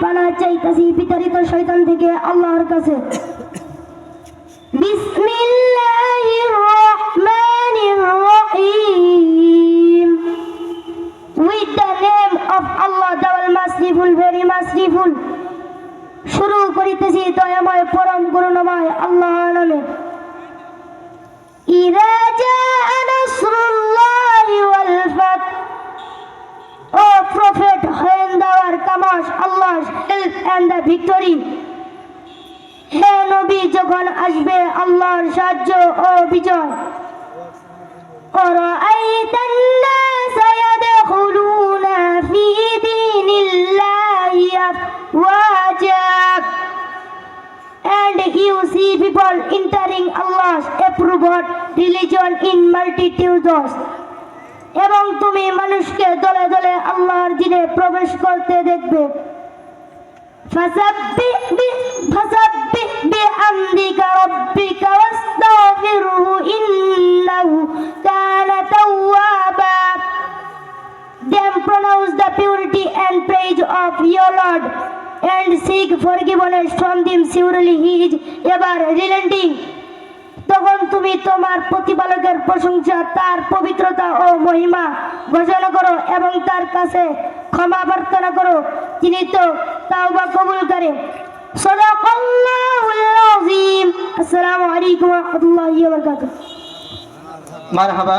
পানাহ চাইতাছি বিতাড়িত শয়তান থেকে আল্লাহর কাছে। বিসমিল্লাহির রহমানির রহিম। With the name of Allah, the Merciful, very merciful. শুরু করিতেছি দয়াময় পরম করুণাময় আল্লাহর নামে। ইযা জাআ নাসরুল্লাহি ওয়াল ফাth, O Prophet, when thou comest, Allah's help and the victory. হে নবী, যখন আসবে আল্লাহর সাহায্য ও বিজয়। وَرَأَيْتَ النَّاسَ يَدْخُلُونَ فِي دِينِ اللَّهِ أَفْوَاجًا, and you see people entering Allah's approved religion in multitudes. এবং তুমি মানুষকে দলে দলে আল্লাহর দ্বীনে প্রবেশ করতে দেখবে। فَسَبِّحْ بِحَمْدِكَ رَبِّكَ وَاسْتَغْفِرْهُ إِنَّهُ كَانَ تَوَّابًا. Then pronounce the purity and praise of your Lord and seek forgiveness from him, surely he is ever relenting. তখন তুমি তোমার প্রতিপালকের প্রশংসা, তার পবিত্রতা ও মহিমা ঘোষণা করো এবং তার কাছে ক্ষমা প্রার্থনা করো, তিনি তো তাওবা কবুল করেন। সাদাকাল্লাহুল আযীম। আসসালামু আলাইকুম ওয়া রাহমাতুল্লাহি ওয়া বারাকাতুহু। মারহাবা।